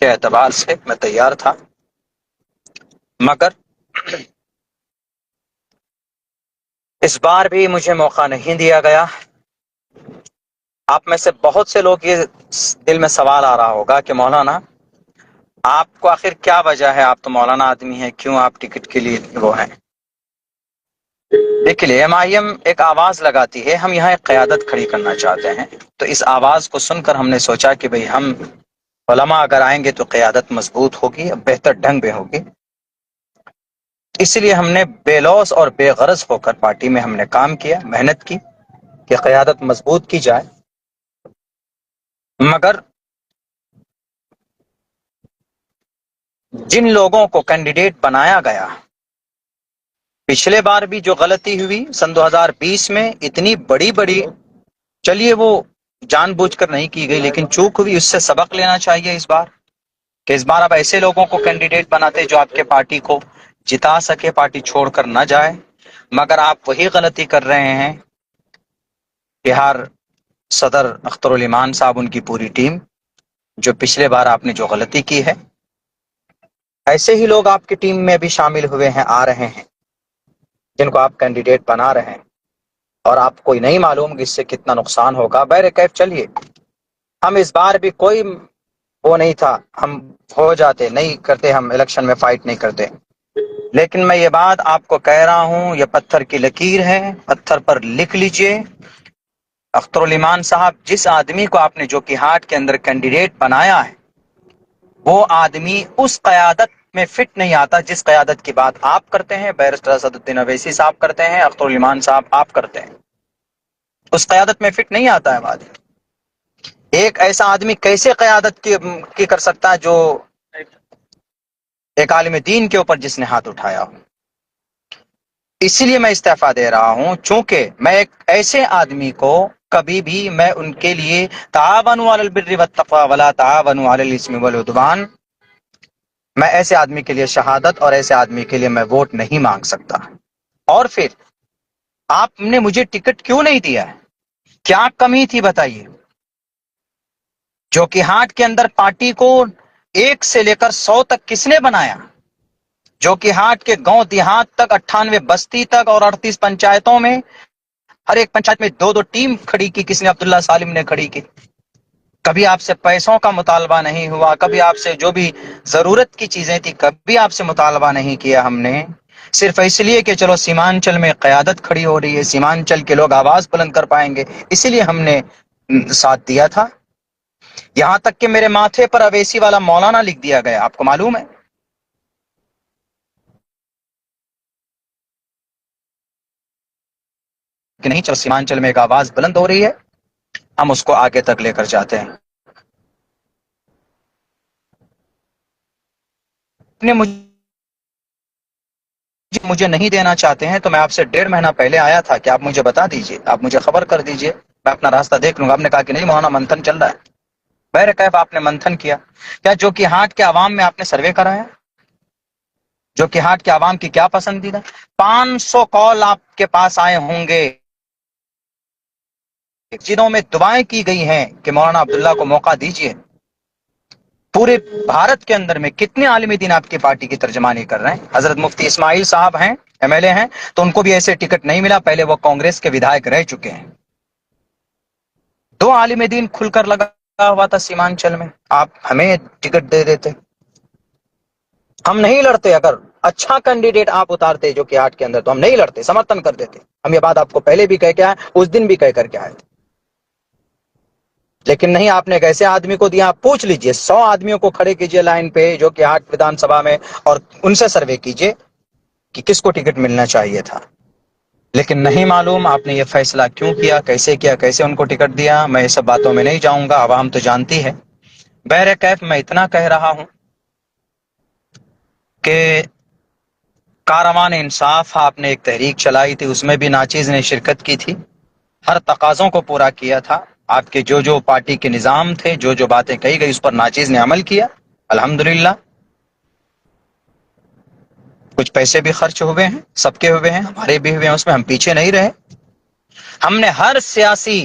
کے اعتبار سے میں تیار تھا، مگر اس بار بھی مجھے موقع نہیں دیا گیا۔ آپ میں سے بہت سے لوگ یہ دل میں سوال آ رہا ہوگا کہ مولانا آپ کو آخر کیا وجہ ہے، آپ تو مولانا آدمی ہیں، کیوں آپ ٹکٹ کے لیے وہ ہیں؟ دیکھیے ایم آئی ایم ایک آواز لگاتی ہے، ہم یہاں ایک قیادت کھڑی کرنا چاہتے ہیں، تو اس آواز کو سن کر ہم نے سوچا کہ بھئی ہم علماء اگر آئیں گے تو قیادت مضبوط ہوگی، بہتر ڈھنگ میں ہوگی۔ اس لیے ہم نے بے لوث اور بے غرض ہو کر پارٹی میں ہم نے کام کیا، محنت کی کہ قیادت مضبوط کی جائے۔ مگر جن لوگوں کو کینڈیڈیٹ بنایا گیا، پچھلے بار بھی جو غلطی ہوئی سن 2020 میں اتنی بڑی چلیے وہ جان بوجھ کر نہیں کی گئی، لیکن چوک ہوئی، اس سے سبق لینا چاہیے اس بار، کہ اس بار آپ ایسے لوگوں کو کینڈیڈیٹ بناتے جو آپ کے پارٹی کو جتا سکے، پارٹی چھوڑ کر نہ جائے، مگر آپ وہی غلطی کر رہے ہیں۔ بہار صدر اختر الایمان صاحب، ان کی پوری ٹیم، جو پچھلے بار آپ نے جو غلطی کی ہے، ایسے ہی لوگ آپ کی ٹیم میں بھی شامل ہوئے ہیں، آ رہے ہیں، جن کو آپ کینڈیڈیٹ بنا رہے ہیں، اور آپ کو نہیں معلوم کہ اس سے کتنا نقصان ہوگا۔ بہرکیف چلیے، ہم اس بار بھی کوئی وہ نہیں تھا، ہم ہو جاتے، نہیں کرتے، ہم الیکشن میں فائٹ نہیں کرتے، لیکن میں یہ بات آپ کو کہہ رہا ہوں، یہ پتھر کی لکیر ہے، پتھر پر لکھ لیجئے۔ اختر الایمان صاحب، جس آدمی کو آپ نے جو کہ ہاٹ کے اندر کینڈیڈیٹ بنایا ہے، وہ آدمی اس قیادت میں فٹ نہیں آتا جس قیادت کی بات آپ کرتے ہیں، بیرسٹر اسد الدین اویسی صاحب کرتے ہیں، اختر الایمان صاحب آپ کرتے ہیں، اس قیادت میں فٹ نہیں آتا ہے بات۔ ایک ایسا آدمی کیسے قیادت کی کر سکتا ہے جو ایک عالم دین کے اوپر جس نے ہاتھ اٹھایا ہو؟ اسی لیے میں استعفیٰ دے رہا ہوں، چونکہ میں ایک ایسے آدمی کو کبھی بھی میں ان کے لیے تعاونوا علی البر والتقوی ولا تعاونوا علی الاثم والعدوان، میں ایسے آدمی کے لیے شہادت اور ایسے آدمی کے لیے میں ووٹ نہیں مانگ سکتا۔ اور پھر آپ نے مجھے ٹکٹ کیوں نہیں دیا ہے؟ کیا کمی تھی بتائیے؟ جو کہ ہاٹ کے اندر پارٹی کو 1 سے لے کر 100 تک کس نے بنایا؟ جو کہ ہاٹ کے گاؤں دیہات تک، 98 بستی تک اور 38 پنچایتوں میں، ہر ایک پنچایت میں 2 ٹیم کھڑی کی کس نے؟ عبداللہ سالم نے کھڑی کی۔ کبھی آپ سے پیسوں کا مطالبہ نہیں ہوا، کبھی آپ سے جو بھی ضرورت کی چیزیں تھی کبھی آپ سے مطالبہ نہیں کیا ہم نے، صرف اس لیے کہ چلو سیمانچل میں قیادت کھڑی ہو رہی ہے، سیمانچل کے لوگ آواز بلند کر پائیں گے، اسی لیے ہم نے ساتھ دیا تھا۔ یہاں تک کہ میرے ماتھے پر اویسی والا مولانا لکھ دیا گیا، آپ کو معلوم ہے؟ کہ نہیں، چلو سیمانچل میں ایک آواز بلند ہو رہی ہے، ہم اس کو آگے تک لے کر جاتے ہیں۔ مجھے نہیں دینا چاہتے ہیں تو میں آپ سے 1.5 مہینہ پہلے آیا تھا کہ آپ مجھے بتا دیجئے، آپ مجھے خبر کر دیجئے، میں اپنا راستہ دیکھ لوں گا۔ آپ نے کہا کہ نہیں مولانا، منتھن چل رہا ہے۔ بہرکیف آپ نے منتھن کیا، کیا جو کہ ہاٹ کے عوام میں آپ نے سروے کرایا؟ جو کہ ہاٹ کے عوام کی کیا پسندیدہ؟ 500 کال آپ کے پاس آئے ہوں گے جنہوں میں دعائیں کی گئی ہیں کہ مولانا عبداللہ کو موقع دیجئے۔ پورے بھارت کے اندر میں کتنے عالم دین آپ کی پارٹی کی ترجمانی کر رہے ہیں؟ حضرت مفتی اسماعیل صاحب ہیں، ایم ایل اے ہیں، تو ان کو بھی ایسے ٹکٹ نہیں ملا، پہلے وہ کانگریس کے ودھائک رہ چکے ہیں۔ 2 عالم دین کھل کر لگا ہوا تھا سیمانچل میں، آپ ہمیں ٹکٹ دے دیتے، ہم نہیں لڑتے۔ اگر اچھا کینڈیڈیٹ آپ اتارتے جو کہ ہاٹ کے اندر تو ہم نہیں لڑتے، سمرتھن کر دیتے۔ ہم یہ بات آپ کو پہلے بھی کہہ کے آئے، اس دن بھی کہہ کر کے آئے تھے، لیکن نہیں، آپ نے ایک ایسے آدمی کو دیا۔ آپ پوچھ لیجئے، 100 آدمیوں کو کھڑے کیجئے لائن پہ جو کہ ہاٹ ودھان سبھا میں، اور ان سے سروے کیجئے کہ کس کو ٹکٹ ملنا چاہیے تھا۔ لیکن نہیں معلوم آپ نے یہ فیصلہ کیوں کیا، کیسے ان کو ٹکٹ دیا، میں یہ سب باتوں میں نہیں جاؤں گا، عوام تو جانتی ہے۔ بہرکیف میں اتنا کہہ رہا ہوں کہ کاروان انصاف آپ نے ایک تحریک چلائی تھی، اس میں بھی ناچیز نے شرکت کی تھی، ہر تقاضوں کو پورا کیا تھا۔ آپ کے جو پارٹی کے نظام تھے، جو باتیں کہی گئی، اس پر ناچیز نے عمل کیا، الحمدللہ۔ کچھ پیسے بھی خرچ ہوئے ہیں، سب کے ہوئے ہیں، ہمارے بھی ہوئے ہیں، اس میں ہم پیچھے نہیں رہے۔ ہم نے ہر سیاسی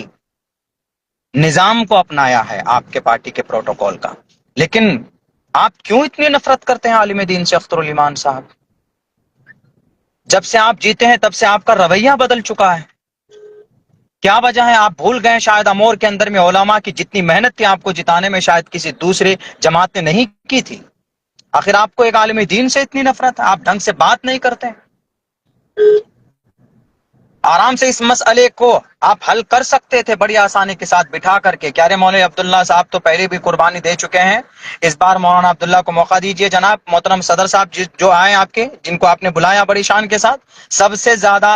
نظام کو اپنایا ہے آپ کے پارٹی کے پروٹوکول کا، لیکن آپ کیوں اتنی نفرت کرتے ہیں عالم دین سے اختر الایمان صاحب؟ جب سے آپ جیتے ہیں تب سے آپ کا رویہ بدل چکا ہے. کیا وجہ ہے؟ آپ بھول گئے شاید امور کے اندر میں علماء کی جتنی محنت تھی آپ کو جتانے میں شاید کسی دوسرے جماعت نے نہیں کی تھی. آخر آپ کو ایک عالم دین سے اتنی نفرت ہے، آپ ڈھنگ سے بات نہیں کرتے. آرام سے اس مسئلے کو آپ حل کر سکتے تھے بڑی آسانی کے ساتھ بٹھا کر کے. کیا رے مولانا عبداللہ صاحب تو پہلے بھی قربانی دے چکے ہیں، اس بار مولانا عبداللہ کو موقع دیجئے. جناب محترم صدر صاحب جو آئے آپ کے، جن کو آپ نے بلایا بڑی شان کے ساتھ، سب سے زیادہ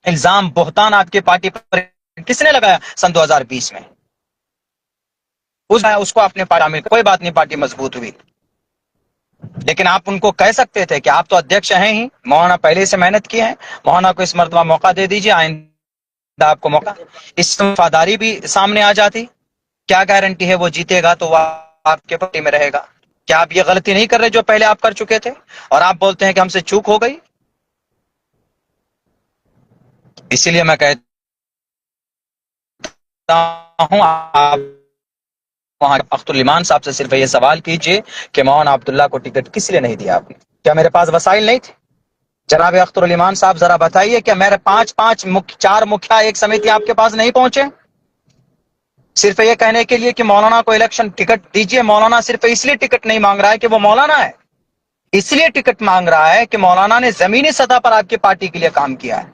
الزام بہتان آپ کی پارٹی پر کس نے لگایا سن 2020 میں؟ اس کو اپنے پارٹی میں، کوئی بات نہیں، پارٹی مضبوط ہوئی. لیکن آپ ان کو کہہ سکتے تھے کہ آپ تو ادھیکش ہیں ہی، مولانا پہلے سے محنت کی ہے، مولانا کو اس مرتبہ موقع دے دیجئے، آئندہ آپ کو موقع. اس سے وفاداری بھی سامنے آ جاتی. کیا گارنٹی ہے وہ جیتے گا تو وہ آپ کے پارٹی میں رہے گا؟ کیا آپ یہ غلطی نہیں کر رہے جو پہلے آپ کر چکے تھے اور آپ بولتے ہیں کہ ہم سے چوک ہو گئی؟ اسی لیے میں کہتا ہوں آپ وہاں اختر الایمان صاحب سے صرف یہ سوال کیجئے کہ مولانا عبداللہ کو ٹکٹ کس لیے نہیں دیا آپ نے؟ کیا میرے پاس وسائل نہیں تھے؟ جناب اختر الایمان صاحب ذرا بتائیے، کیا میرے چار مکھیا ایک سمیتی آپ کے پاس نہیں پہنچے صرف یہ کہنے کے لیے کہ مولانا کو الیکشن ٹکٹ دیجئے؟ مولانا صرف اس لیے ٹکٹ نہیں مانگ رہا ہے کہ وہ مولانا ہے، اس لیے ٹکٹ مانگ رہا ہے کہ مولانا نے زمینی سطح پر آپ کی پارٹی کے لیے کام کیا ہے.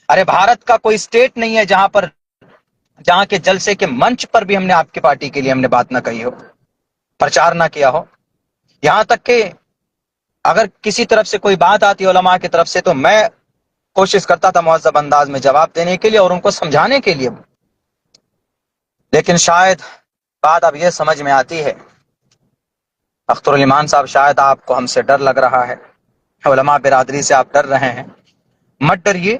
ارے بھارت کا کوئی اسٹیٹ نہیں ہے جہاں کے جلسے کے منچ پر بھی ہم نے آپ کی پارٹی کے لیے ہم نے بات نہ کہی ہو، پرچار نہ کیا ہو. یہاں تک کہ اگر کسی طرف سے کوئی بات آتی علماء کی طرف سے تو میں کوشش کرتا تھا مہذب انداز میں جواب دینے کے لیے اور ان کو سمجھانے کے لیے. لیکن شاید بات اب یہ سمجھ میں آتی ہے، اختر الایمان صاحب شاید آپ کو ہم سے ڈر لگ رہا ہے، علماء برادری سے آپ ڈر رہے ہیں. مت ڈریے.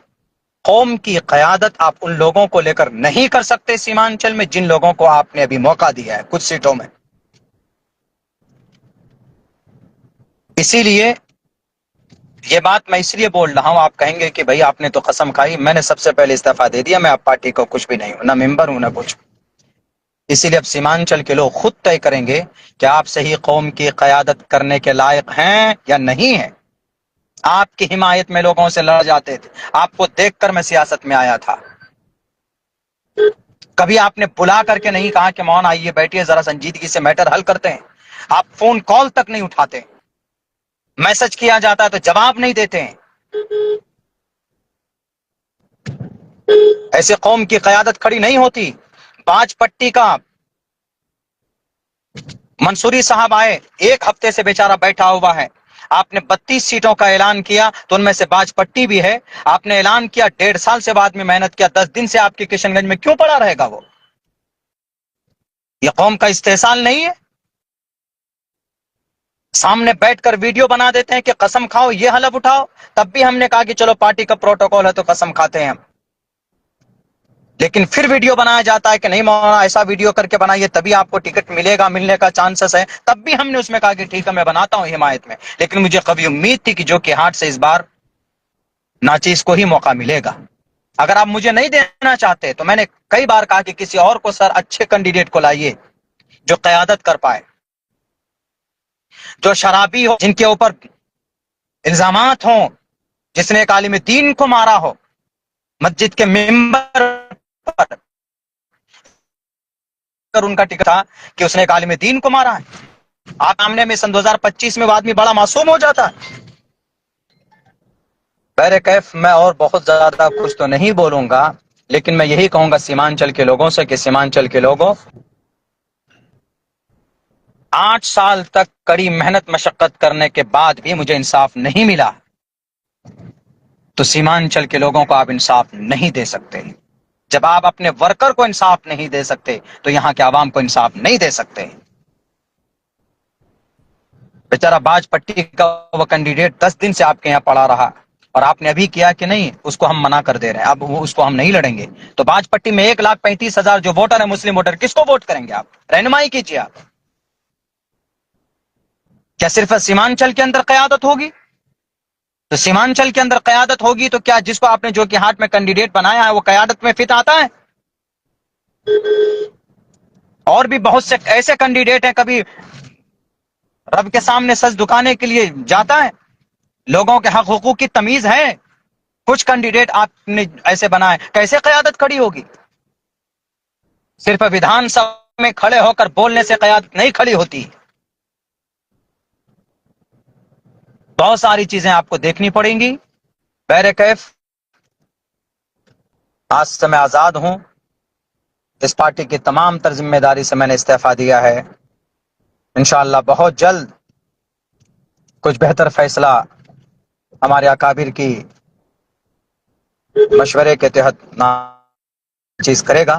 قوم کی قیادت آپ ان لوگوں کو لے کر نہیں کر سکتے سیمانچل میں جن لوگوں کو آپ نے ابھی موقع دیا ہے کچھ سیٹوں میں. اسی لیے یہ بات میں اس لیے بول رہا ہوں، آپ کہیں گے کہ بھائی آپ نے تو قسم کھائی، میں نے سب سے پہلے استعفیٰ دے دیا، میں آپ پارٹی کو کچھ بھی نہیں ہوں، نہ ممبر ہوں نہ کچھ. اسی لیے اب سیمانچل کے لوگ خود طے کریں گے کہ آپ صحیح قوم کی قیادت کرنے کے لائق ہیں یا نہیں ہیں. آپ کی حمایت میں لوگوں سے لڑ جاتے تھے، آپ کو دیکھ کر میں سیاست میں آیا تھا. کبھی آپ نے بلا کر کے نہیں کہا کہ مولانا آئیے بیٹھیے ذرا سنجیدگی سے میٹر حل کرتے ہیں. آپ فون کال تک نہیں اٹھاتے، میسج کیا جاتا ہے تو جواب نہیں دیتے ہیں. ایسے قوم کی قیادت کھڑی نہیں ہوتی. باج پٹی کا منصوری صاحب آئے، ایک ہفتے سے بیچارہ بیٹھا ہوا ہے. آپ نے 32 سیٹوں کا اعلان کیا تو ان میں سے باج پٹی بھی ہے. آپ نے اعلان کیا 1.5 سال سے بعد میں محنت کیا، 10 دن سے آپ کے کشن گنج میں کیوں پڑا رہے گا وہ؟ یہ قوم کا استحصال نہیں ہے؟ سامنے بیٹھ کر ویڈیو بنا دیتے ہیں کہ قسم کھاؤ یہ حلف اٹھاؤ. تب بھی ہم نے کہا کہ چلو پارٹی کا پروٹوکول ہے تو قسم کھاتے ہیں ہم. لیکن پھر ویڈیو بنایا جاتا ہے کہ نہیں مولانا ایسا ویڈیو کر کے بنائیے تبھی آپ کو ٹکٹ ملے گا، ملنے کا چانسز ہے. تب بھی ہم نے اس میں کہا کہ ٹھیک ہے میں بناتا ہوں حمایت میں. لیکن مجھے کبھی امید تھی کہ جو کہ ہاتھ سے اس بار ناچیز کو ہی موقع ملے گا. اگر آپ مجھے نہیں دینا چاہتے تو میں نے کئی بار کہا کہ کسی اور کو، سر اچھے کینڈیڈیٹ کو لائیے جو قیادت کر پائے، جو شرابی ہو، جن کے اوپر الزامات ہوں، جس نے ایک عالم دین کو مارا ہو مسجد کے ممبر پر. ان کا ٹکٹ تھا کہ اس نے ایک عالم دین کو مارا ہے. آپ سامنے میں سن 2025 میں وہ آدمی بڑا معصوم ہو جاتا ہے. بہر کیف میں اور بہت زیادہ کچھ تو نہیں بولوں گا، لیکن میں یہی کہوں گا سیمانچل کے لوگوں سے کہ سیمانچل کے لوگوں، 8 سال تک کڑی محنت مشقت کرنے کے بعد بھی مجھے انصاف نہیں ملا تو سیمانچل کے لوگوں کو آپ انصاف نہیں دے سکتے. جب آپ اپنے ورکر کو انصاف نہیں دے سکتے تو یہاں کے عوام کو انصاف نہیں دے سکتے. بیچارہ باج پٹی کا وہ کینڈیڈیٹ 10 دن سے آپ کے یہاں پڑا رہا اور آپ نے ابھی کیا کہ نہیں اس کو ہم منع کر دے رہے ہیں، اب اس کو ہم نہیں لڑیں گے. تو باج پٹی میں 1,35,000 جو ووٹر ہیں مسلم ووٹر، کس کو ووٹ کریں گے آپ؟ رہنمائی کیجیے. آپ کیا صرف سیمانچل کے اندر قیادت ہوگی؟ تو سیمانچل کے اندر قیادت ہوگی تو کیا جس کو آپ نے جو کہ ہاتھ میں کینڈیڈیٹ بنایا ہے وہ قیادت میں فٹ آتا ہے؟ اور بھی بہت سے ایسے کینڈیڈیٹ ہیں، کبھی رب کے سامنے سچ دکھانے کے لیے جاتا ہے؟ لوگوں کے حق حقوق کی تمیز ہے؟ کچھ کینڈیڈیٹ آپ نے ایسے بنائے، کیسے قیادت کھڑی ہوگی؟ صرف ویدھان سبھا میں کھڑے ہو کر بولنے سے قیادت نہیں کھڑی ہوتی، بہت ساری چیزیں آپ کو دیکھنی پڑیں گی۔ بہرکیف آج سے میں آزاد ہوں، اس پارٹی کی تمام تر ذمہ داری سے میں نے استعفیٰ دیا ہے۔ انشاءاللہ بہت جلد کچھ بہتر فیصلہ ہمارے اکابر کی مشورے کے تحت چیز کرے گا۔